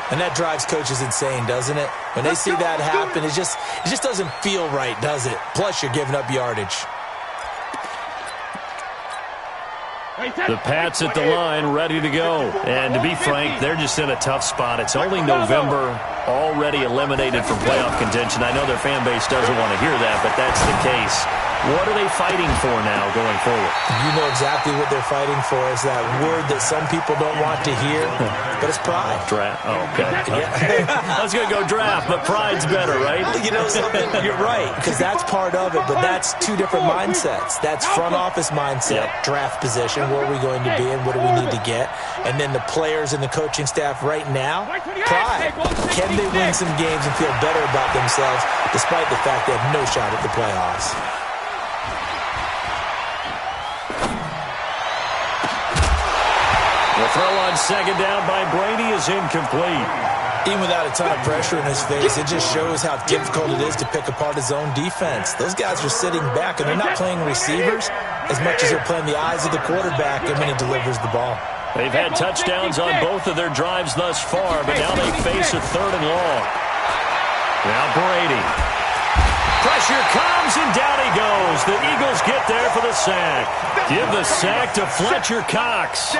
And that drives coaches insane, doesn't it? When they see that happen, it just doesn't feel right, does it? Plus, you're giving up yardage. The Pats at the line, ready to go. And to be frank, they're just in a tough spot. It's only November, already eliminated from playoff contention. I know their fan base doesn't want to hear that, but that's the case. What are they fighting for now going forward? You know exactly what they're fighting for. Is that word that some people don't want to hear, but it's pride. Draft. Oh, okay. I was going to go draft, but pride's better, right? You know something? You're right, because that's part of it, but that's two different mindsets. That's front office mindset, draft position, where are we going to be and what do we need to get? And then the players and the coaching staff right now, pride. Can they win some games and feel better about themselves despite the fact they have no shot at the playoffs? The throw on second down by Brady is incomplete. Even without a ton of pressure in his face, it just shows how difficult it is to pick apart his own defense. Those guys are sitting back, and they're not playing receivers as much as they're playing the eyes of the quarterback and when he delivers the ball. They've had touchdowns on both of their drives thus far, but now they face a 3rd and long. Now Brady. Pressure comes, and down he goes. The Eagles get there for the sack. Give the sack to Fletcher Cox.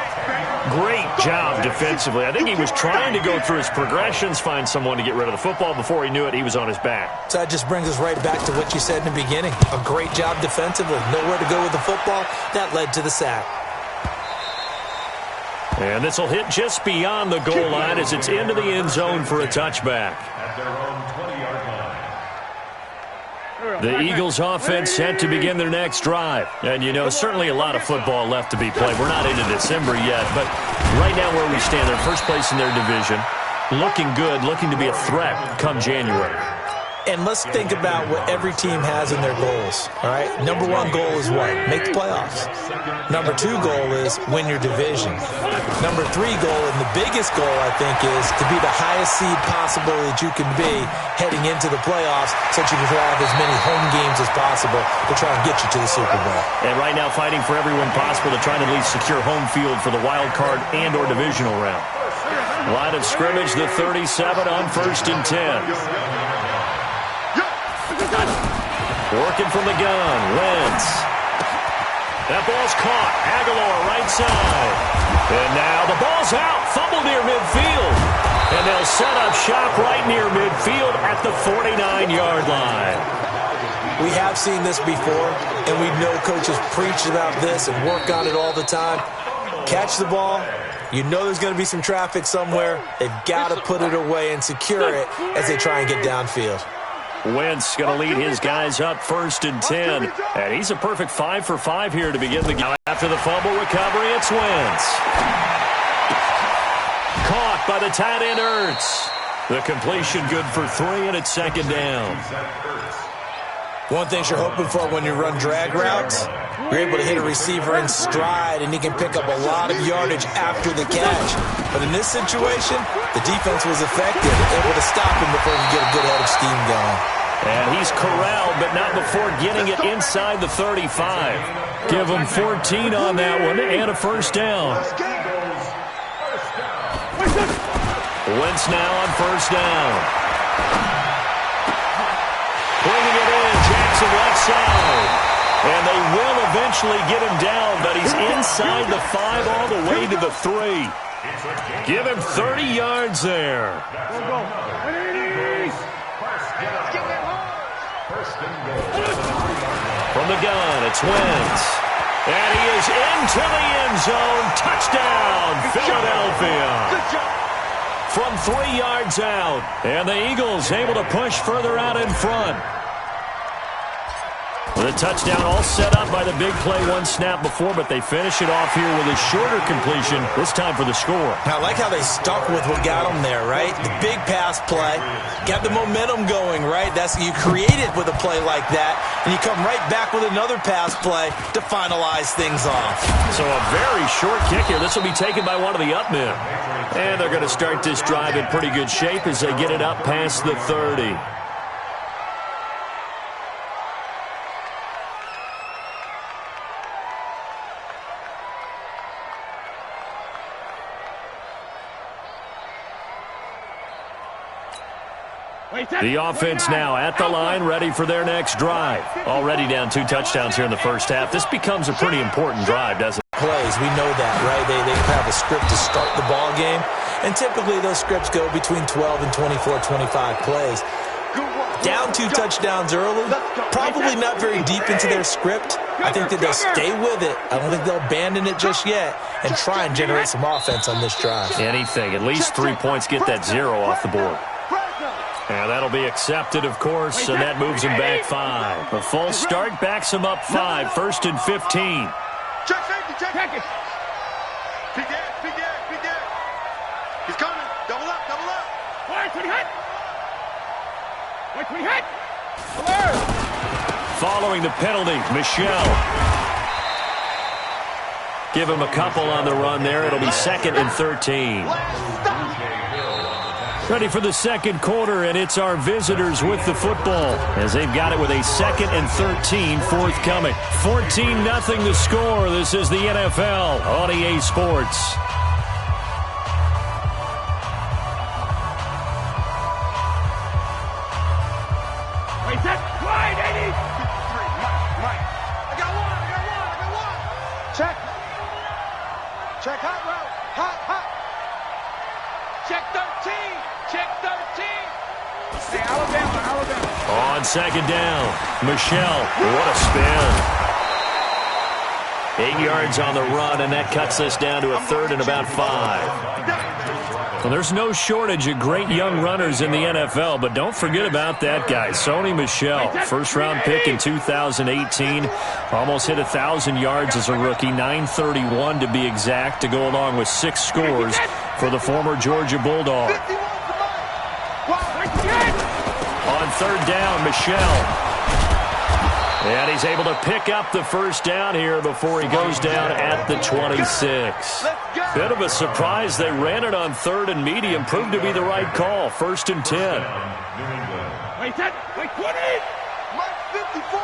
Great job defensively. I think he was trying to go through his progressions, find someone to get rid of the football. Before he knew it, he was on his back. So that just brings us right back to what you said in the beginning. A great job defensively. Nowhere to go with the football. That led to the sack. And this will hit just beyond the goal line as it's into the end zone for a touchback. The Eagles offense set to begin their next drive. And, you know, certainly a lot of football left to be played. We're not into December yet, but right now where we stand, they're first place in their division. Looking good, looking to be a threat come January. And let's think about what every team has in their goals, all right? Number 1 goal is what? Make the playoffs. Number 2 goal is win your division. Number 3 goal, and the biggest goal, I think, is to be the highest seed possible that you can be heading into the playoffs so that you can have as many home games as possible to try and get you to the Super Bowl. And right now fighting for every win possible to try to at least secure home field for the wild card and or divisional round. Line of scrimmage, the 37 on 1st and 10. Working from the gun, Wentz. That ball's caught. Aguilar right side. And now the ball's out. Fumble near midfield. And they'll set up shop right near midfield at the 49-yard line. We have seen this before, and we know coaches preach about this and work on it all the time. Catch the ball. You know there's going to be some traffic somewhere. They've got to put it away and secure it as they try and get downfield. Wentz going to lead his guys up 1st and 10. And he's a perfect 5 for 5 here to begin the game. After the fumble recovery, it's Wentz. Caught by the tight end Ertz. The completion good for 3, and it's 2nd down. One thing you're hoping for when you run drag routes, you're able to hit a receiver in stride, and he can pick up a lot of yardage after the catch. But in this situation, the defense was effective, able to stop him before he could get a good head of steam going. And he's corralled, but not before getting it inside the 35. Give him 14 on that one and a 1st down. Wentz now on 1st down. Bringing it in, Jackson left side. And they will eventually get him down, but he's inside the 5 all the way to the 3. Give him 30 yards there. From the gun, it's Wentz. And he is into the end zone. Touchdown, Philadelphia. From 3 yards out. And the Eagles able to push further out in front. The touchdown all set up by the big play, one snap before, but they finish it off here with a shorter completion, this time for the score. I like how they stuck with what got them there, right? The big pass play, got the momentum going, right? You create it with a play like that, and you come right back with another pass play to finalize things off. So a very short kick here. This will be taken by one of the up men. And they're going to start this drive in pretty good shape as they get it up past the 30. The offense now at the line, ready for their next drive. Already down 2 touchdowns here in the first half. This becomes a pretty important drive, doesn't it? Plays, we know that, right? They have a script to start the ball game, and typically those scripts go between 12 and 24, 25 plays. Down 2 touchdowns early, probably not very deep into their script. I think that they'll stay with it. I don't think they'll abandon it just yet and try and generate some offense on this drive. Anything, at least 3 points, get that 0 off the board. And that'll be accepted, of course, and that moves him back 5. A false start backs him up 5, 1st and 15. Check safety, check it. Big gas. He's coming. Double up. Wait till he hit. Following the penalty, Michelle. Give him a couple on the run there. It'll be 2nd and 13. Ready for the second quarter, and it's our visitors with the football as they've got it with a 2nd and 13 forthcoming. 14-0 the score. This is the NFL on EA Sports. Wait, set, wide, 80. Mike. I got one. Check hot route. Hot. Check 13. Hey, Alabama. On 2nd down, Michelle, what a spin. 8 yards on the run, and that cuts us down to a 3rd and about 5. Well, there's no shortage of great young runners in the NFL, but don't forget about that guy, Sony Michel. First-round pick in 2018. Almost hit 1,000 yards as a rookie, 931 to be exact, to go along with 6 scores for the former Georgia Bulldog. On 3rd down, Michelle. And he's able to pick up the first down here before he goes down at the 26. Bit of a surprise. They ran it on 3rd and medium. Proved to be the right call. 1st and 10. Wait, 20. Mike 54.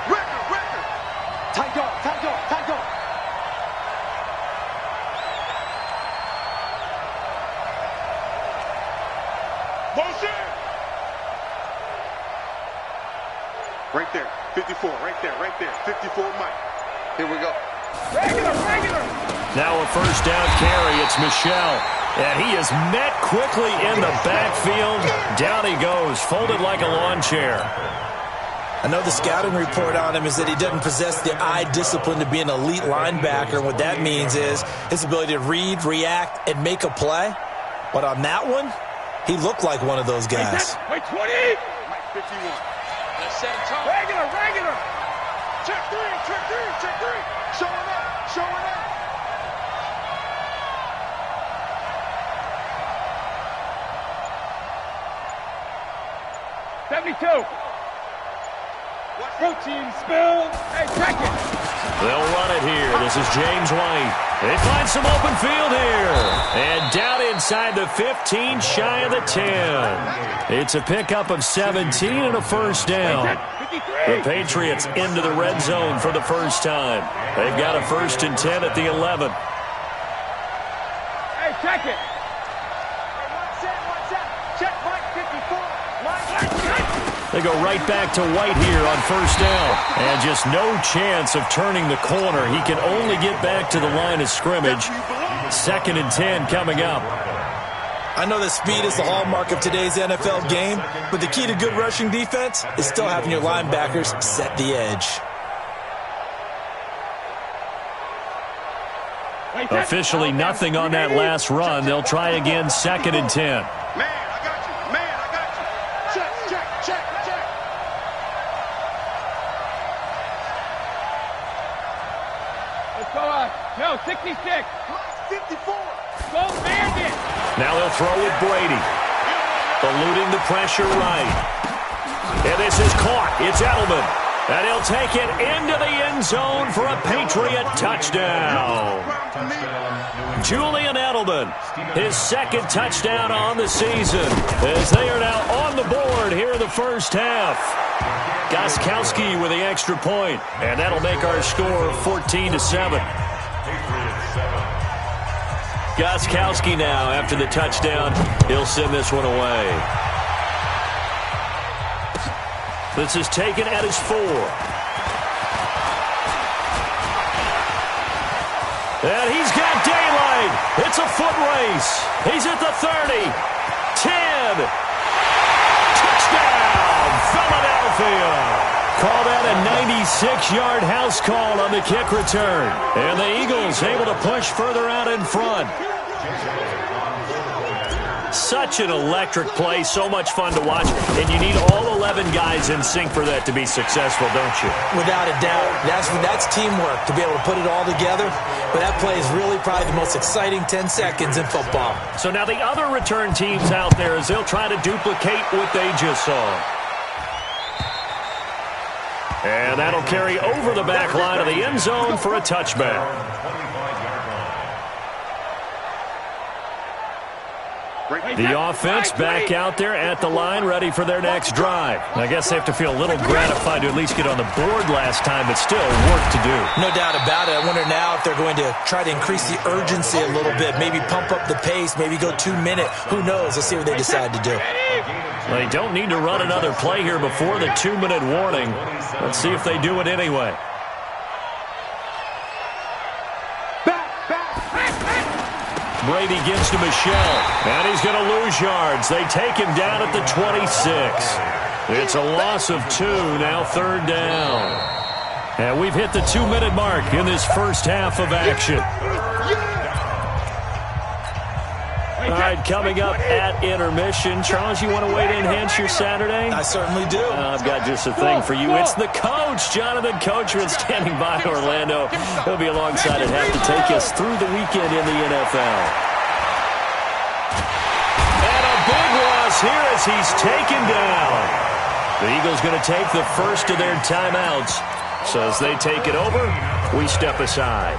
Record. Tight dog. Motion. Right there. 54. Right there. 54 Mike. Here we go. Regular. Now a first down carry. It's Michelle. And he is met quickly in the backfield. Down he goes, folded like a lawn chair. I know the scouting report on him is that he doesn't possess the eye discipline to be an elite linebacker. And what that means is his ability to read, react, and make a play. But on that one, he looked like one of those guys. Wait, 20. Mike 51. Let's set a tone. Regular. Check three. Showing up. 72. Routine spill. Hey, check it. They'll run it here. This is James White. They find some open field here. And down inside the 15, shy of the 10. It's a pickup of 17 and a first down. The Patriots into the red zone for the first time. They've got a 1st and 10 at the 11. Hey, check it. Check Mike 54. They go right back to White here on first down. And just no chance of turning the corner. He can only get back to the line of scrimmage. 2nd and 10 coming up. I know that speed is the hallmark of today's NFL game, but the key to good rushing defense is still having your linebackers set the edge. Officially nothing on that last run. They'll try again, 2nd and 10. Man, I got you. Check. Let's go on. No, 66. 54. Go Bandit. Now they'll throw with Brady. Eluding the pressure right. And this is caught. It's Edelman. And he'll take it into the end zone for a Patriot touchdown. Julian Edelman, his 2nd touchdown on the season, as they are now on the board here in the first half. Gostkowski with the extra point, and that'll make our score 14-7. Gostkowski now, after the touchdown, he'll send this one away. This is taken at his 4. And he's got daylight. It's a foot race. He's at the 30. 10. Touchdown, Philadelphia. Call that a 96-yard house call on the kick return. And the Eagles able to push further out in front. Such an electric play, so much fun to watch, and you need all 11 guys in sync for that to be successful, don't you? Without a doubt. That's teamwork, to be able to put it all together. But that play is really probably the most exciting 10 seconds in football. So now the other return teams out there as they'll try to duplicate what they just saw. And that'll carry over the back line of the end zone for a touchback. The offense back out there at the line, ready for their next drive. I guess they have to feel a little gratified to at least get on the board last time, but still work to do. No doubt about it. I wonder now if they're going to try to increase the urgency a little bit, maybe pump up the pace, maybe go 2-minute. Who knows? Let's see what they decide to do. They don't need to run another play here before the 2-minute warning. Let's see if they do it anyway. Brady gives to Michelle, and he's going to lose yards. They take him down at the 26. It's a loss of 2, now 3rd down. And we've hit the 2-minute mark in this first half of action. All right, coming up at intermission. Charles, you want to weigh in, enhance your Saturday? I certainly do. I've got just a thing for you. It's the coach, Jonathan Coachman, standing by Orlando. He'll be alongside and have to take us through the weekend in the NFL. And a big loss here as he's taken down. The Eagles going to take the first of their timeouts. So as they take it over, we step aside.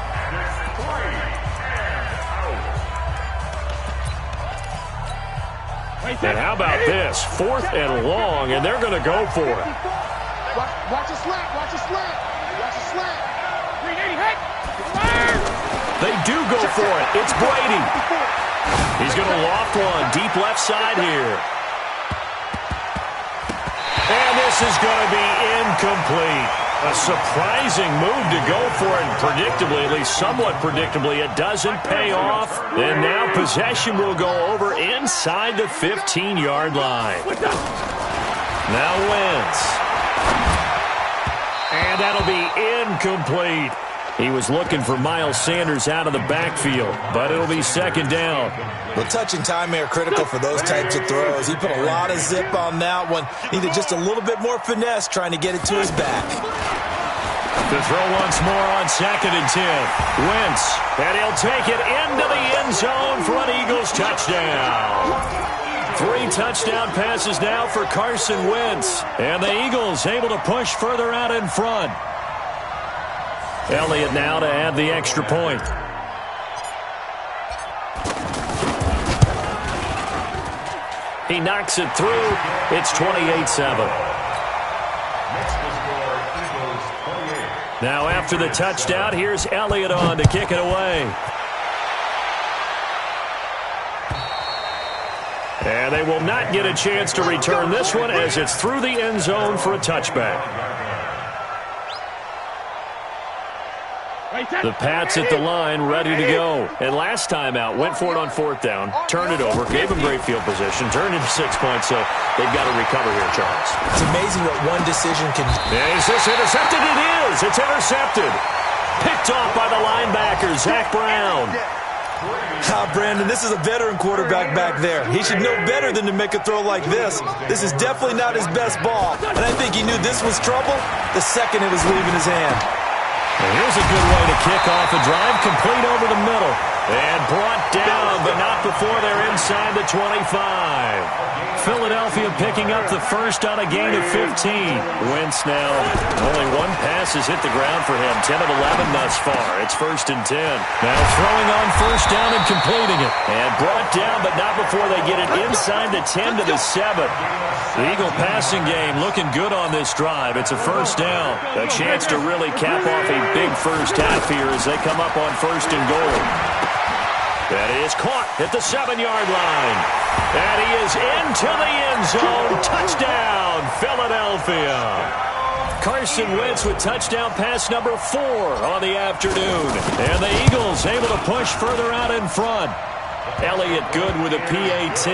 And how about this? 4th and long, and they're going to go for it. Watch a slant, watch a slant, watch a slant. They do go for it. It's Brady. He's going to loft one deep left side here. And this is going to be incomplete. A surprising move to go for it, and predictably, at least somewhat predictably, it doesn't pay off. And now possession will go over inside the 15-yard line. Now Wentz. And that'll be incomplete. He was looking for Miles Sanders out of the backfield, but it'll be 2nd down. Well, touch and time are critical for those types of throws. He put a lot of zip on that one. Needed just a little bit more finesse trying to get it to his back. To throw once more on 2nd and 10. Wentz, and he'll take it into the end zone for an Eagles touchdown. 3 touchdown passes now for Carson Wentz. And the Eagles able to push further out in front. Elliott now to add the extra point. He knocks it through. It's 28-7. Now after the touchdown, here's Elliott on to kick it away. And they will not get a chance to return this one as it's through the end zone for a touchback. The Pats at the line, ready to go. And last time out, went for it on 4th down, turned it over, gave them great field position, turned into 6 points, so they've got to recover here, Charles. It's amazing what one decision can do. Is this intercepted? It is. It's intercepted. Picked off by the linebacker, Zach Brown. Brandon, this is a veteran quarterback back there. He should know better than to make a throw like this. This is definitely not his best ball. And I think he knew this was trouble the second it was leaving his hand. And here's a good way to kick off a drive, complete over the middle. And brought down, but not before they're inside the 25. Philadelphia picking up the first on a gain of 15. Wentz now, only one pass has hit the ground for him. 10 of 11 thus far. It's 1st and 10. Now throwing on 1st down and completing it. And brought down, but not before they get it inside the 10 to the 7. The Eagle passing game looking good on this drive. It's a 1st down. A chance to really cap off a big first half here as they come up on 1st and goal. That is caught at the 7-yard line. And he is into the end zone. Touchdown, Philadelphia. Carson Wentz with touchdown pass number 4 on the afternoon. And the Eagles able to push further out in front. Elliott good with a PAT.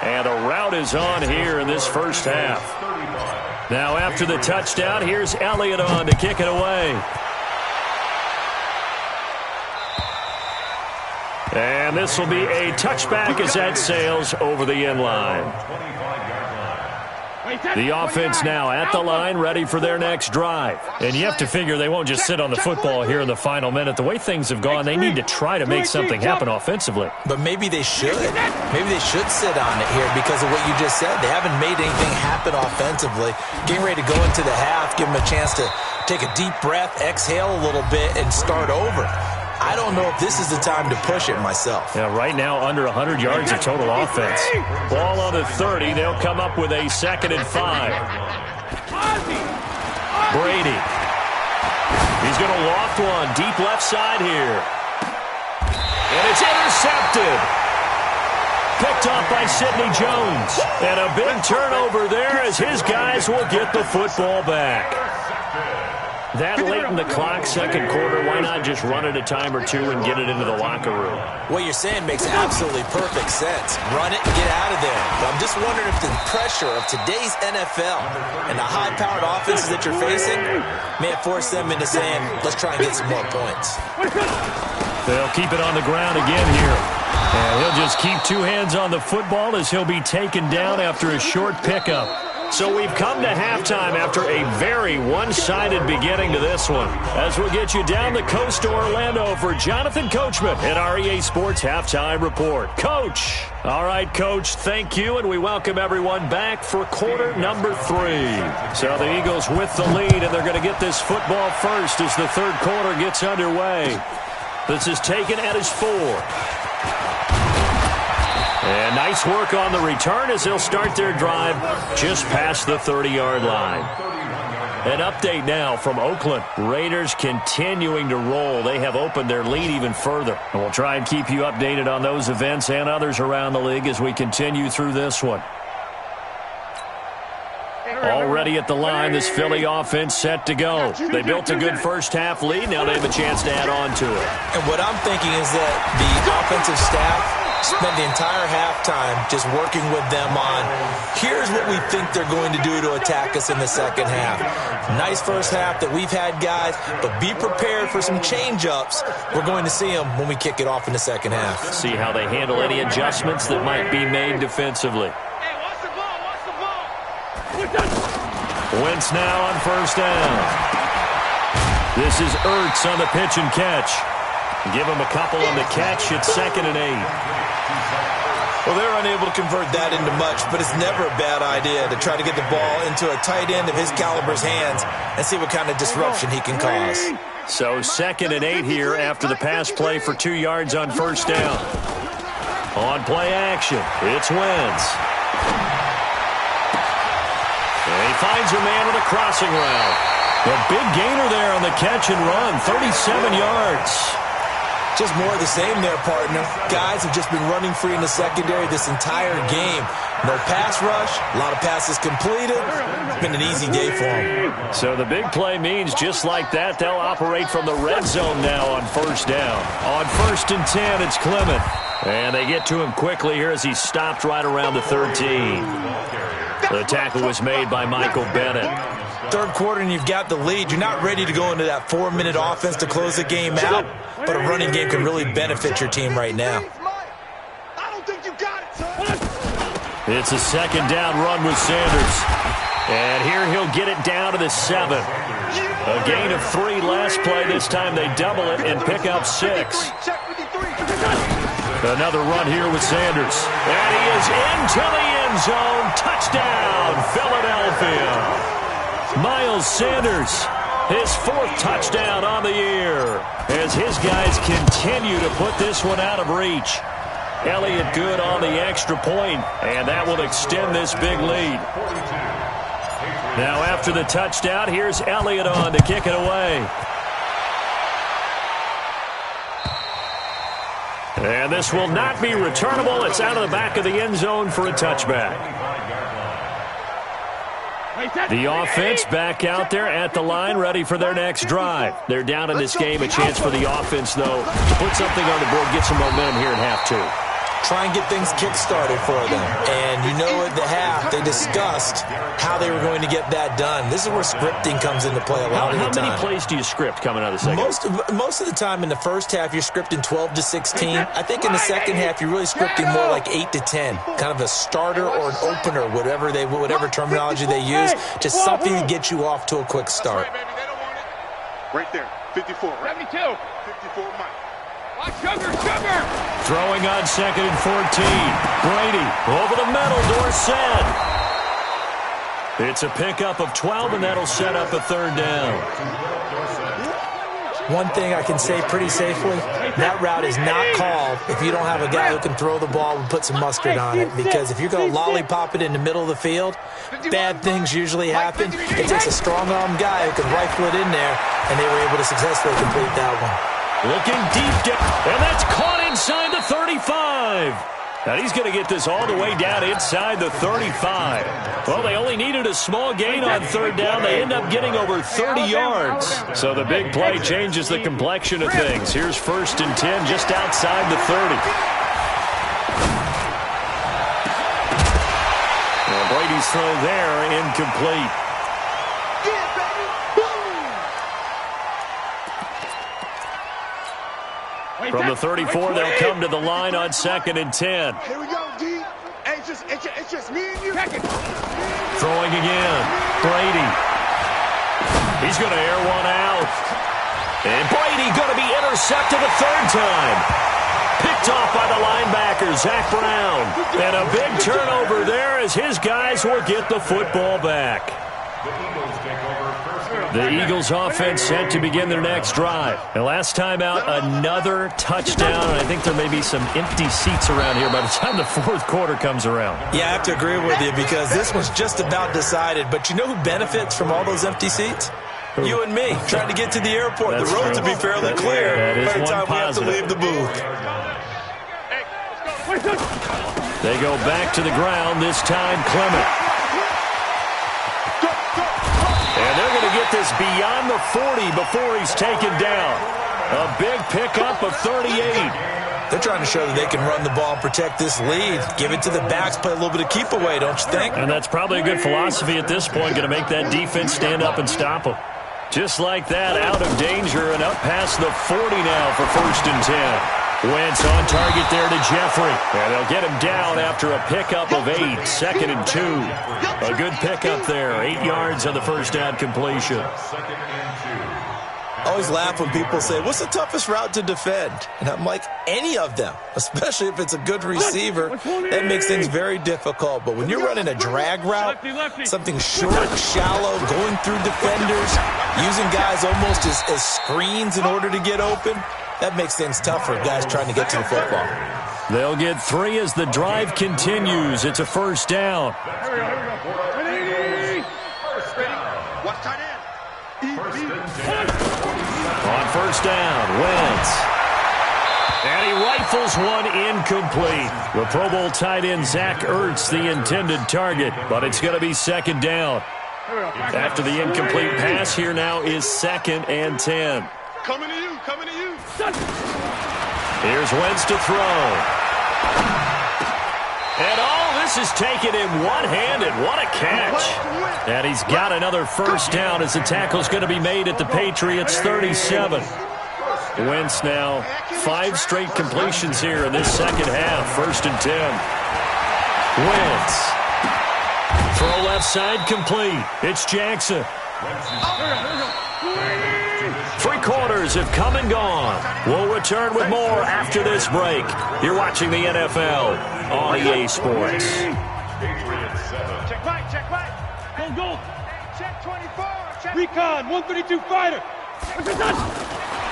And a route is on here in this first half. Now after the touchdown, here's Elliott on to kick it away. And this will be a touchback as that sails over the end line. The offense now at the line, ready for their next drive. And you have to figure they won't just sit on the football here in the final minute. The way things have gone, they need to try to make something happen offensively. But maybe they should. Maybe they should sit on it here because of what you just said. They haven't made anything happen offensively. Getting ready to go into the half, give them a chance to take a deep breath, exhale a little bit, and start over. I don't know if this is the time to push it myself. Yeah, right now under 100 yards of total offense. Ball on the 30. They'll come up with a 2nd and 5. Brady. He's going to loft one deep left side here. And it's intercepted. Picked off by Sidney Jones. And a big turnover there as his guys will get the football back. That late in the clock, second quarter, why not just run it a time or two and get it into the locker room? What you're saying makes absolutely perfect sense. Run it and get out of there. But I'm just wondering if the pressure of today's NFL and the high-powered offenses that you're facing may have forced them into saying, let's try and get some more points. They'll keep it on the ground again here. And he'll just keep 2 hands on the football as he'll be taken down after a short pickup. So we've come to halftime after a very one-sided beginning to this one. As we'll get you down the coast to Orlando for Jonathan Coachman at our EA Sports Halftime Report. Coach! All right, Coach, thank you, and we welcome everyone back for quarter number 3. So the Eagles with the lead, and they're going to get this football first as the third quarter gets underway. This is taken at his 4. And nice work on the return as they'll start their drive just past the 30-yard line. An update now from Oakland. Raiders continuing to roll. They have opened their lead even further. And we'll try and keep you updated on those events and others around the league as we continue through this one. Already at the line, this Philly offense set to go. They built a good first-half lead. Now they have a chance to add on to it. And what I'm thinking is that the offensive staff spent the entire halftime just working with them on, here's what we think they're going to do to attack us in the second half. Nice first half that we've had, guys, but be prepared for some change-ups. We're going to see them when we kick it off in the second half. See how they handle any adjustments that might be made defensively. Wentz now on first down. This is Ertz on the pitch and catch. Give him a couple on the catch. It's 2nd and 8. Well, they're unable to convert that into much, but it's never a bad idea to try to get the ball into a tight end of his caliber's hands and see what kind of disruption he can cause. So 2nd and 8 here after the pass play for 2 yards on first down. On play action, it's Wentz. And he finds a man with a crossing route. A big gainer there on the catch and run, 37 yards. Just more of the same there, partner. Guys have just been running free in the secondary this entire game. No pass rush, a lot of passes completed. It's been an easy day for them. So the big play means just like that, they'll operate from the red zone now on first down. On 1st and 10, it's Clement. And they get to him quickly here as he's stopped right around the 13. The tackle was made by Michael Bennett. Third quarter and you've got the lead. You're not ready to go into that 4-minute offense to close the game out, but a running game can really benefit your team right now. It's a 2nd down run with Sanders. And here he'll get it down to the 7. A gain of 3 last play. This time they double it and pick up 6. Another run here with Sanders. And he is into the end zone. Touchdown, Philadelphia. Miles Sanders, his 4th touchdown on the year as his guys continue to put this one out of reach. Elliott good on the extra point, and that will extend this big lead. Now after the touchdown, here's Elliott on to kick it away. And this will not be returnable. It's out of the back of the end zone for a touchback. The offense back out there at the line, ready for their next drive. They're down in this game. A chance for the offense, though, to put something on the board, get some momentum here at half two. Try and get things kick-started for them. And you know at the half, they discussed how they were going to get that done. This is where scripting comes into play a lot of the time. How many plays do you script coming out of the second? Most of the time in the first half, you're scripting 12 to 16. I think in the second half, you're really scripting more like 8 to 10. Kind of a starter or an opener, whatever terminology they use. Just something to get you off to a quick start. Right there, 54. 72. 54, Mike. Sugar. Throwing on 2nd and 14. Brady over the middle, Dorsett. It's a pickup of 12, and that'll set up a third down. One thing I can say pretty safely, that route is not called if you don't have a guy who can throw the ball and put some mustard on it. Because if you're going to lollipop it in the middle of the field, bad things usually happen. It takes a strong-arm guy who can rifle it in there, and they were able to successfully complete that one. Looking deep down, and that's caught inside the 35. And he's going to get this all the way down inside the 35. Well, they only needed a small gain on third down. They end up getting over 30 yards. So the big play changes the complexion of things. Here's 1st and 10 just outside the 30. Well, Brady's throw there, incomplete. From the 34, they'll come to the line on 2nd and 10. Here we go, D. Hey, it's just me and you. Throwing again. Brady. He's going to air one out. And Brady going to be intercepted a third time. Picked off by the linebacker, Zach Brown. And a big turnover there as his guys will get the football back. The Eagles offense set to begin their next drive. And last time out, another touchdown. And I think there may be some empty seats around here by the time the fourth quarter comes around. Yeah, I have to agree with you because this was just about decided. But you know who benefits from all those empty seats? You and me, trying to get to the airport. The roads will be fairly clear by the time we have to leave the booth. They go back to the ground, this time Clement. And they're going to get this beyond the 40 before he's taken down. A big pickup of 38. They're trying to show that they can run the ball and protect this lead. Give it to the backs, play a little bit of keep away, don't you think? And that's probably a good philosophy at this point, going to make that defense stand up and stop them. Just like that, out of danger and up past the 40 now for 1st and 10. Wentz on target there to Jeffrey. And they'll get him down after a pickup of 8, 2nd and 2. A good pickup there, 8 yards on the first down completion. I always laugh when people say, what's the toughest route to defend? And I'm like, any of them, especially if it's a good receiver. That makes things very difficult. But when you're running a drag route, something short, shallow, going through defenders, using guys almost as screens in order to get open, that makes things tough for guys trying to get to the football. They'll get 3 as the drive continues. It's a first down. Watch tight end. On first down, Wentz. And he rifles one incomplete. The Pro Bowl tight end, Zach Ertz, the intended target. But it's going to be 2nd down. After the incomplete pass, here now is 2nd and 10. Coming to you. Here's Wentz to throw. And all this is taken in one-handed. What a catch. And he's got another first down as the tackle's going to be made at the Patriots' 37. Wentz now 5 straight completions here in this second half. 1st and 10. Wentz. Throw left side complete. It's Jackson. 3 quarters have come and gone. We'll return with more after this break. You're watching the NFL on EA Sports. Check right. Go. Check 24. Recon, 132 fighter.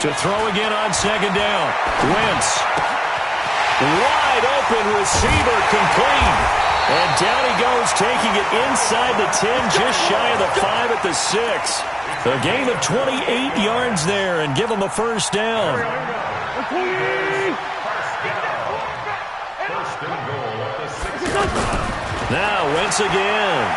To throw again on 2nd down. Wentz. Wide open receiver complete. And down he goes, taking it inside the 10, just shy of the 5 at the 6. A gain of 28 yards there and give him a first down. Now Wentz again.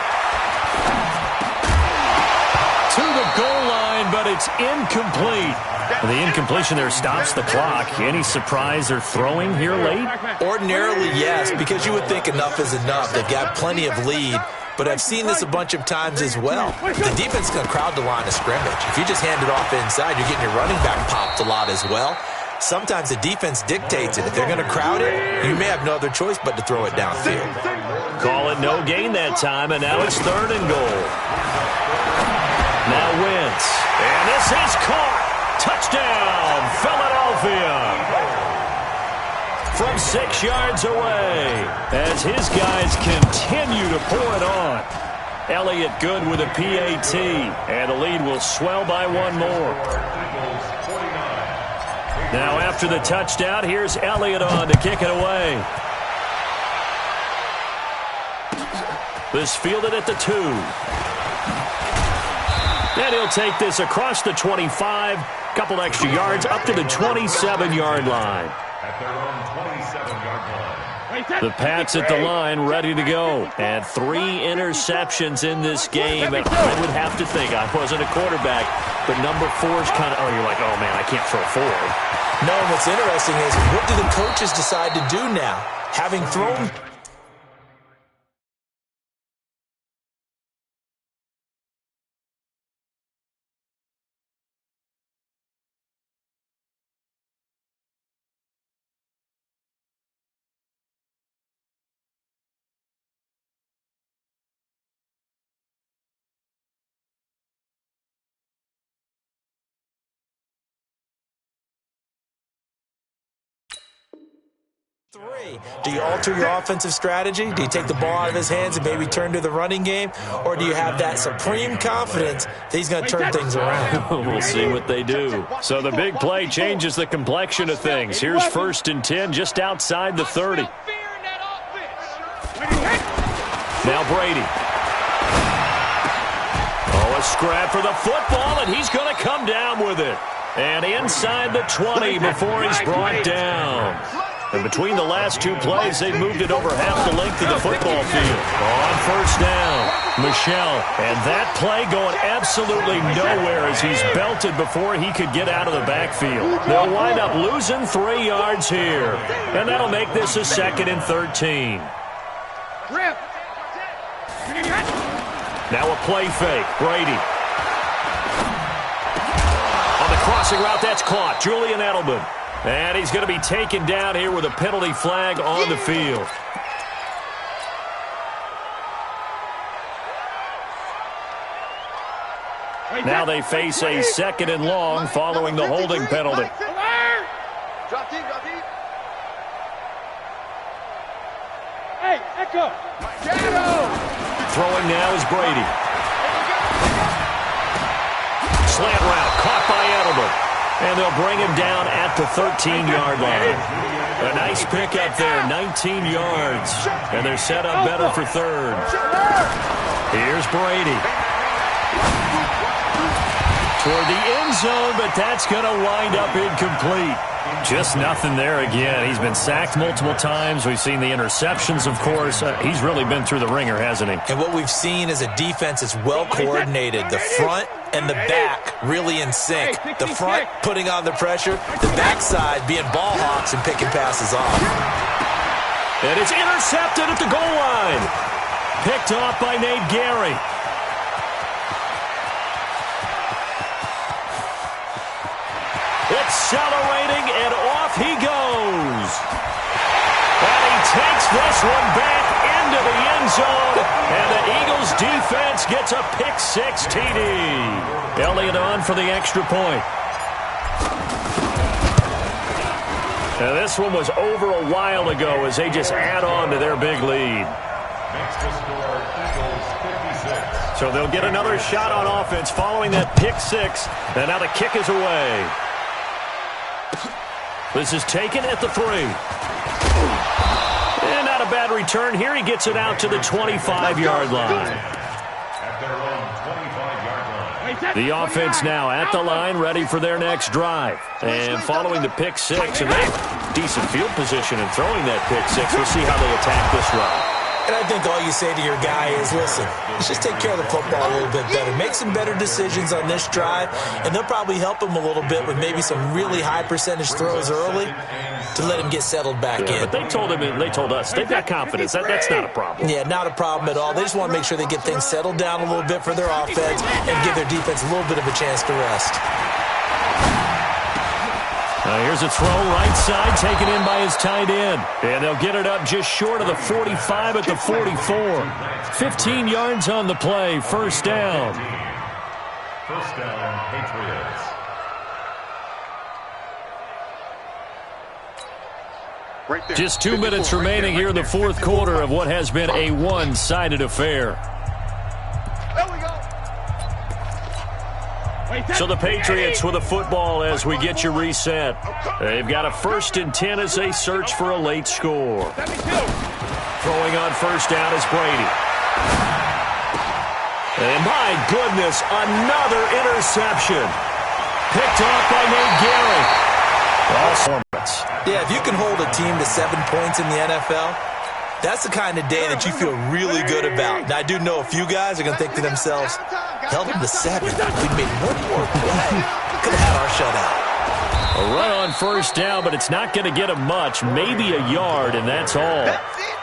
To the goal line, but it's incomplete. The incompletion there stops the clock. Any surprise they're throwing here late? Ordinarily, yes, because you would think enough is enough. They've got plenty of lead, but I've seen this a bunch of times as well. The defense can crowd the line of scrimmage. If you just hand it off inside, you're getting your running back popped a lot as well. Sometimes the defense dictates it. If they're going to crowd it, you may have no other choice but to throw it downfield. Call it no gain that time, and now it's 3rd and goal. Now Wentz, and this is caught. Touchdown, Philadelphia. From 6 yards away, as his guys continue to pour it on. Elliott good with a PAT, and the lead will swell by 1 more. Now after the touchdown, here's Elliott on to kick it away. This fielded at the 2. And he'll take this across the 25, couple extra yards up to the 27-yard line. The Pats at the line, ready to go. And 3 interceptions in this game. And I would have to think, I wasn't a quarterback, but number 4 is kind of, you're like, oh, man, I can't throw 4. No, and what's interesting is, what do the coaches decide to do now? Having thrown... Do you alter your offensive strategy? Do you take the ball out of his hands and maybe turn to the running game? Or do you have that supreme confidence that he's going to turn things around? We'll see what they do. So the big play changes the complexion of things. Here's 1st and 10 just outside the 30. Now Brady. Oh, a scrap for the football, and he's going to come down with it. And inside the 20 before he's brought down. And between the last 2 plays, they've moved it over half the length of the football field. On 1st down, Michel. And that play going absolutely nowhere as he's belted before he could get out of the backfield. They'll wind up losing 3 yards here. And that'll make this a 2nd and 13. Now a play fake. Brady. On the crossing route, that's caught. Julian Edelman. And he's going to be taken down here with a penalty flag on the field. Now they face a 2nd and long following the holding penalty. Hey, Echo. Throwing now is Brady. Slant route caught by Edelman. And they'll bring him down at the 13-yard line. A nice pickup there, 19 yards. And they're set up better for 3rd. Here's Brady. Toward the end zone, but that's going to wind up incomplete. Just nothing there again. He's been sacked multiple times. We've seen the interceptions, of course. He's really been through the ringer, hasn't he? And what we've seen is a defense that's well coordinated. The front and the back really in sync. The front putting on the pressure, the backside being ball hawks and picking passes off. And it's intercepted at the goal line. Picked off by Nate Gary. Accelerating, and off he goes. And he takes this one back into the end zone, and the Eagles defense gets a pick-6 TD. Elliott on for the extra point. Now this one was over a while ago as they just add on to their big lead. Next to score, Eagles 56. So they'll get another shot on offense following that pick-6, and now the kick is away. This is taken at the 3. And not a bad return here. He gets it out to the 25-yard line. At their own 25-yard line. The offense now at the line, ready for their next drive. And following the pick-6, and they have decent field position in throwing that pick-6. We'll see how they attack this run. And I think all you say to your guy is, listen, let's just take care of the football a little bit better. Make some better decisions on this drive, and they'll probably help him a little bit with maybe some really high percentage throws early to let him get settled back in. But they told us, they've got confidence. That's not a problem. Yeah, not a problem at all. They just want to make sure they get things settled down a little bit for their offense and give their defense a little bit of a chance to rest. Here's a throw right side taken in by his tight end. And they'll get it up just short of the 45 at the 44. 15 yards on the play. First down. First down, Patriots. Right there. Just 2 minutes remaining here in the fourth quarter of what has been a one-sided affair. There we go. So the Patriots with a football as we get you reset. They've got a 1st and 10 as they search for a late score. Throwing on first down is Brady. And my goodness, another interception. Picked off by Nate Gehry. Yeah, if you can hold a team to 7 points in the NFL, that's the kind of day that you feel really good about. Now, I do know a few guys are going to think to themselves, held them to 7. We made one more play. Could have had our shutout. A run on first down, but it's not going to get him much. Maybe a yard, and that's all.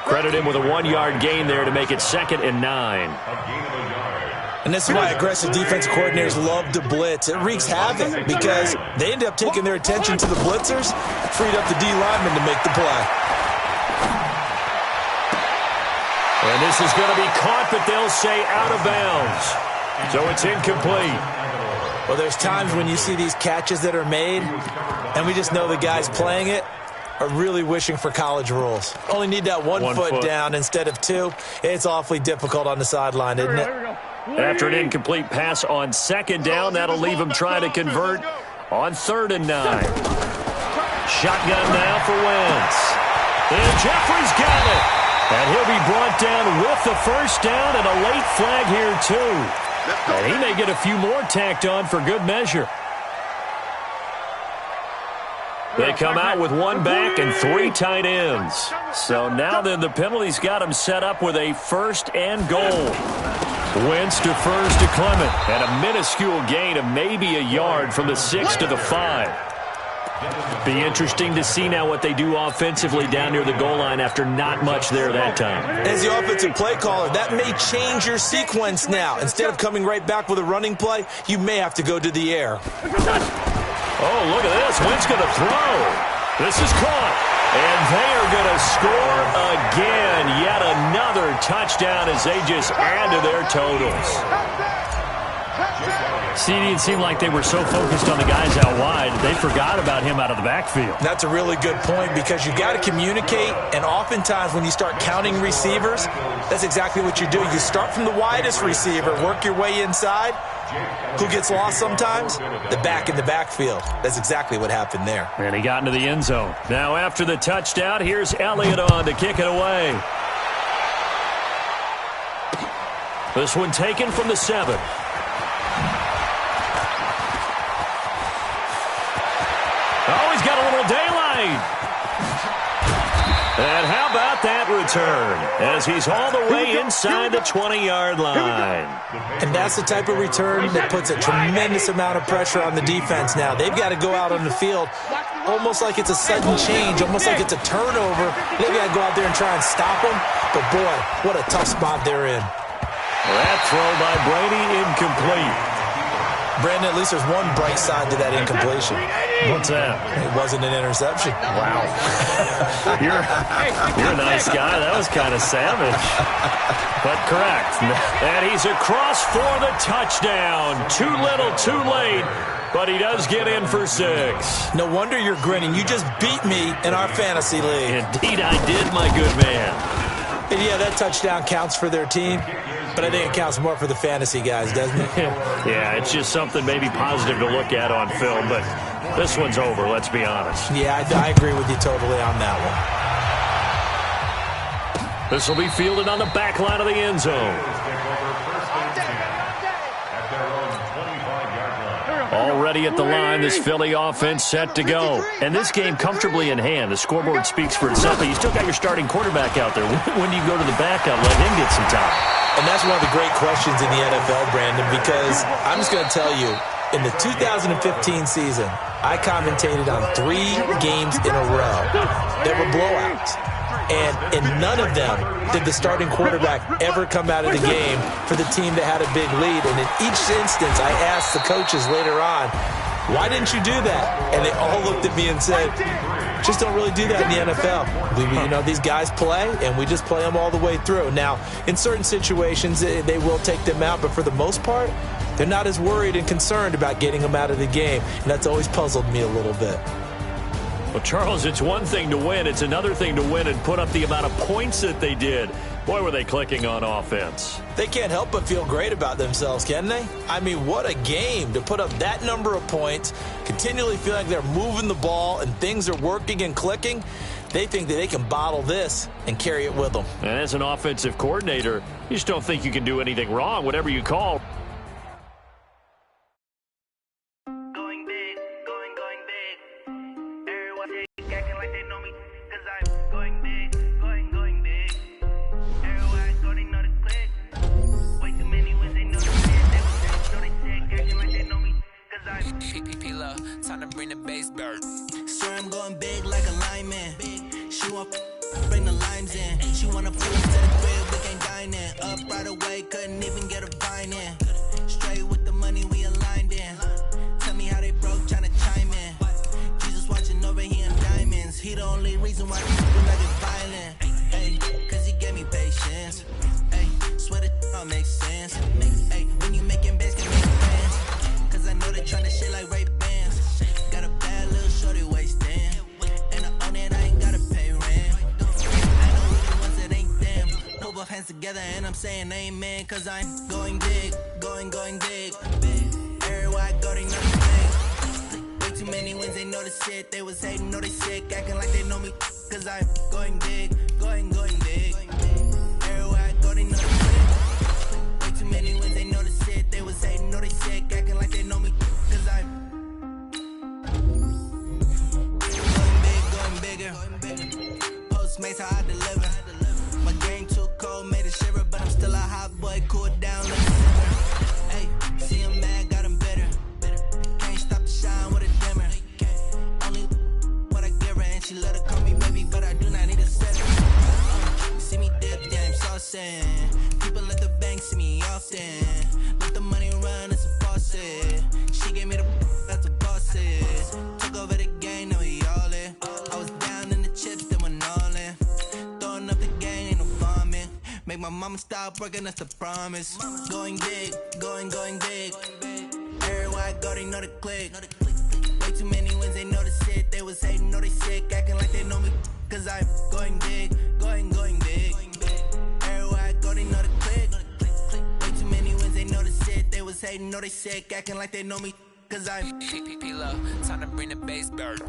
Credit him with a 1-yard gain there to make it 2nd and 9. And this is why aggressive defensive coordinators love to blitz. It wreaks havoc because they end up taking their attention to the blitzers, freed up the D lineman to make the play. And this is going to be caught, but they'll say out of bounds. So it's incomplete. Well, there's times when you see these catches that are made, and we just know the guys playing it are really wishing for college rules. Only need that one foot down instead of 2. It's awfully difficult on the sideline, isn't it? After an incomplete pass on 2nd down, that'll leave him trying to convert on 3rd and 9. Shotgun now for Wentz. And Jeffrey's got it. And he'll be brought down with the first down and a late flag here, too. And he may get a few more tacked on for good measure. They come out with 1 back and 3 tight ends. So now then the penalty's got him set up with a 1st and goal. Wentz defers to Clement. And a minuscule gain of maybe a yard from the 6 to the 5. Be interesting to see now what they do offensively down near the goal line after not much there that time. As the offensive play caller, that may change your sequence now. Instead of coming right back with a running play, you may have to go to the air. Oh, look at this. Wentz going to throw. This is caught. And they are going to score again. Yet another touchdown as they just add to their totals. It seemed like they were so focused on the guys out wide, they forgot about him out of the backfield. That's a really good point because you got to communicate, and oftentimes when you start counting receivers, that's exactly what you do. You start from the widest receiver, work your way inside. Who gets lost sometimes? The back in the backfield. That's exactly what happened there. And he got into the end zone. Now after the touchdown, here's Elliott on to kick it away. This one taken from the 7. Oh, he's got a little daylight. And how about that return as he's all the way inside the 20-yard line. And that's the type of return that puts a tremendous amount of pressure on the defense now. They've got to go out on the field almost like it's a sudden change, almost like it's a turnover. They've got to go out there and try and stop them. But, boy, what a tough spot they're in. That throw by Brady incomplete. Brandon, at least there's one bright side to that incompletion. What's that? It wasn't an interception. Wow. You're a nice guy. That was kind of savage. But correct. And he's across for the touchdown. Too little, too late. But he does get in for 6. No wonder you're grinning. You just beat me in our fantasy league. Indeed I did, my good man. And yeah, that touchdown counts for their team. But I think it counts more for the fantasy guys, doesn't it? Yeah, it's just something maybe positive to look at on film, but this one's over, let's be honest. Yeah, I agree with you totally on that one. This will be fielded on the back line of the end zone. Already at the line, this Philly offense set to go. And this game comfortably in hand. The scoreboard speaks for itself, but you still got your starting quarterback out there. When do you go to the backup, let him get some time? And that's one of the great questions in the NFL, Brandon, because I'm just going to tell you, in the 2015 season, I commentated on 3 games in a row that were blowouts. And in none of them did the starting quarterback ever come out of the game for the team that had a big lead. And in each instance, I asked the coaches later on, why didn't you do that? And they all looked at me and said, just don't really do that in the NFL. These guys play, and we just play them all the way through. Now, in certain situations, they will take them out, but for the most part, they're not as worried and concerned about getting them out of the game. And that's always puzzled me a little bit. Well, Charles, it's one thing to win. It's another thing to win and put up the amount of points that they did. Boy, were they clicking on offense. They can't help but feel great about themselves, can they? I mean, what a game to put up that number of points, continually feel like they're moving the ball and things are working and clicking. They think that they can bottle this and carry it with them. And as an offensive coordinator, you just don't think you can do anything wrong, whatever you call. Time to bring the bass bird. Sir, I'm going big like a lineman. She want bring the limes in. She wanna pull up to the crib, we can't dine in. Up right away, couldn't even get a vine in. Straight with the money, we aligned in. Tell me how they broke, tryna chime in. Jesus watching over here in diamonds. He the only reason why people like it violent. Hey, cause he gave me patience. Hey, swear that all makes sense. Hey, when you making bands, can make plans. Cause I know they tryna shit like Ray. Got a bad little shorty wasting. And I own it, I ain't gotta pay rent. I know who the ones that ain't them. Put both hands together and I'm saying amen. Cause I'm going big, going big. Everywhere I go, they know the thing. Way too many wins, they know the shit. They was hating, know they sick, acting like they know me. Cause I'm going big, going big. Everywhere I go, they know the shit. Way too many wins, they know the shit. They was hating, know they sick, acting like they know me. Cause I'm Postmates how I deliver. My game too cold, made it shiver, but I'm still a hot boy, cool down like a simmer. Hey, see him mad, got him bitter. Can't stop the shine with a dimmer. Only what I give her, and she let her call me baby, but I do not need a setter. See me dip, yeah, I'm saucing. People at the bank see me often. Let the money run, it's a faucet. She gave me the that's a bosses. Took over the game, now we all in. I was down in the chips, then went all in. Throwing up the game, ain't no bombing. Make my mama stop working, that's a promise. Going big, going big. Everywhere I go, they know the click. Way too many wins, they know the shit. They was hating, know they sick, acting like they know me. Cause I'm going big, going big. Everywhere I go, they know the click. Way too many wins, they know the shit. They was hating, know they sick, acting like they know me. Cause I'm P-P-P-Love, time to bring the bass bird.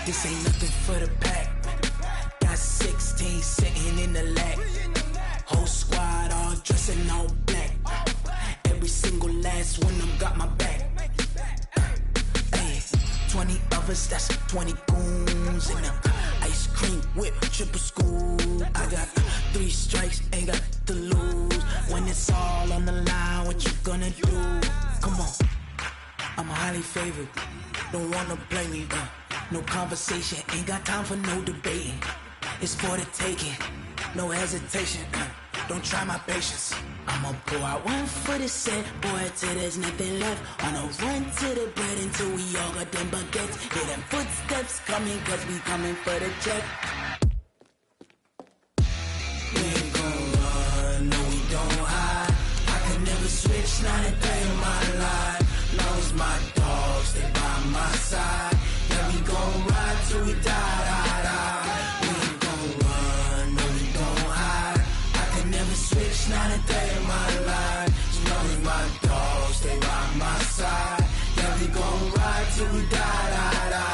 This ain't nothing for the pack. Got 16 sitting in the lap. Whole squad all dressing all black. Every single last one of them got my back. Hey, 20 of us, that's 20 goons in them. Ice cream. cream whip, triple school. I got 3 strikes, ain't got to lose. When it's all on the line, what you gonna do? Come on, I'm highly favored. Don't wanna play me, no conversation, ain't got time for no debating. It's for the taking, no hesitation. Don't try my patience. I'ma pour out one for the set, boy, till there's nothing left. On a run to the bread until we all got them baguettes. Hear them footsteps coming, cause we coming for the check. We ain't gon' run, no we don't hide. I could never switch, not a day in my life. Long as my dogs stay by my side. Yeah, we gon' ride till we die, die, die. We ain't gon' run, no we don't hide. I could never switch, not a day in my life. As long as my dogs stay by my side. Yeah, we gon' ride till we die, die, die.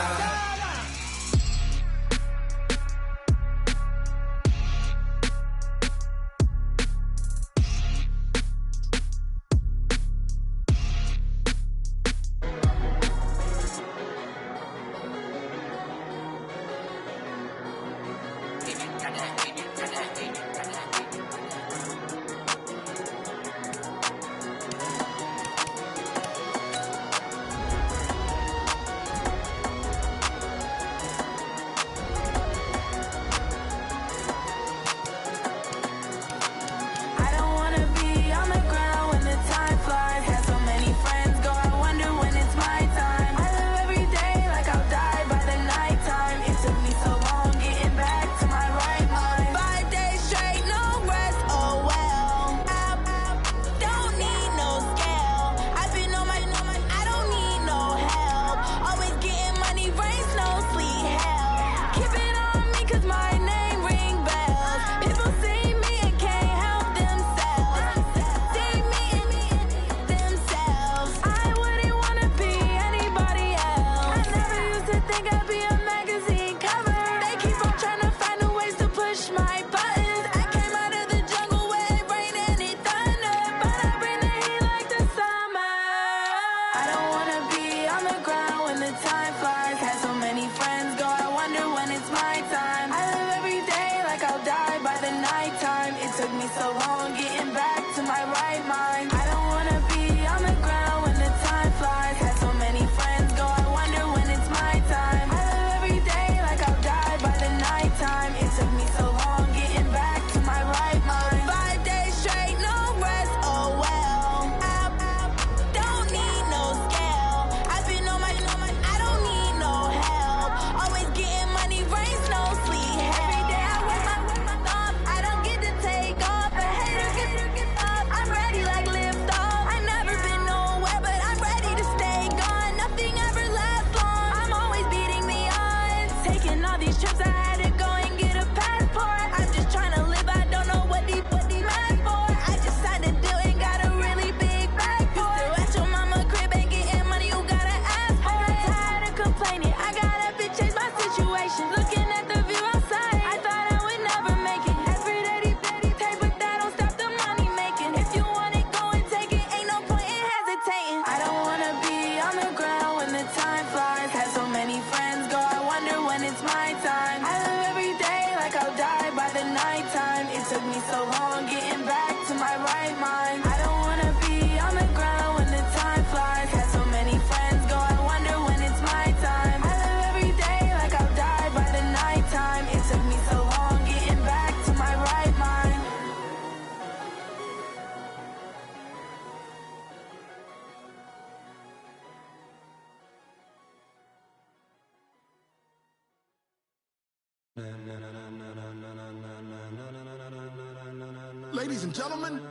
Ladies and gentlemen,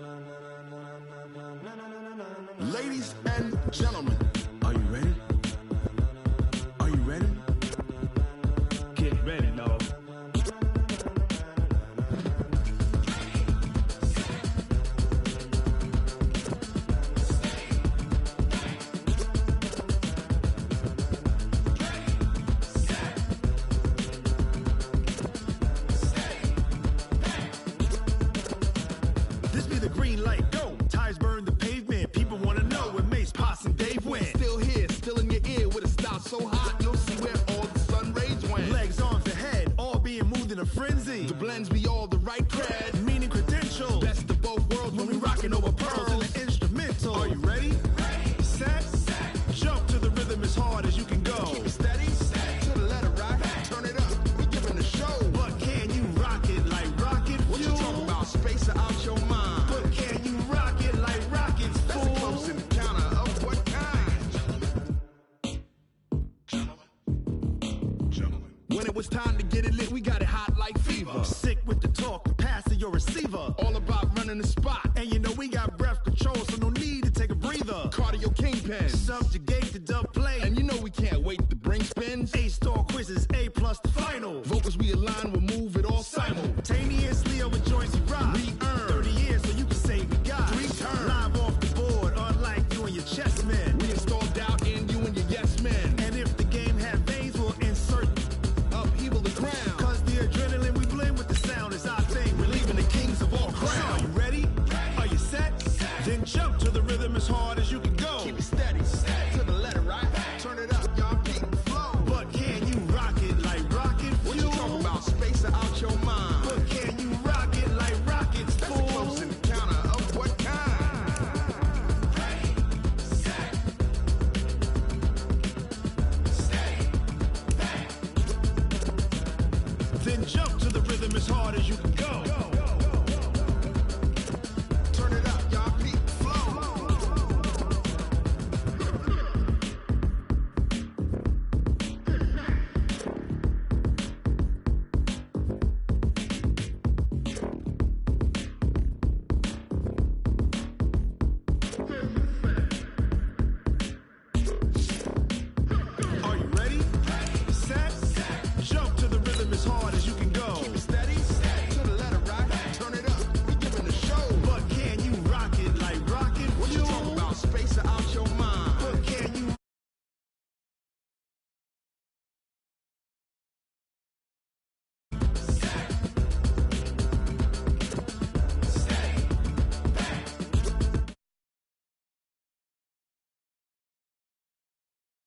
ladies and gentlemen, are you ready? Are you ready? Get ready, dog. Still knocking over pearls in the instrumental. Are you ready? Set. Jump to the rhythm as hard as you can go. Keep it steady. To the letter, right? Turn it up. We're giving a show. But can you rock it like rocket fuel? What you talking about? Space out your mind. But can you rock it like rockets, fool? That's a close encounter of what kind? Gentlemen. When it was time to get it lit, we got it hot like fever. Sick with the talk, pass to your receiver. All about running the spot. And you know we got breath control, so no need to take a breather. Cardio kingpin. Subjugate the dub play. And you know we can't wait to bring spins. A-star quizzes, A+ the final. Vocals we align, we'll move it all simultaneously over joints we rock. We earn 30 years so you can say we got 3 turns. Live off the board, unlike you and your chess men. We install doubt in you and your yes men. And if the game had veins, we'll insert upheaval the ground. Cause the adrenaline we blend with the sound is our thing. We're leaving the kings of all crowns. Are you ready? Are you set? Then jump to the rhythm as hard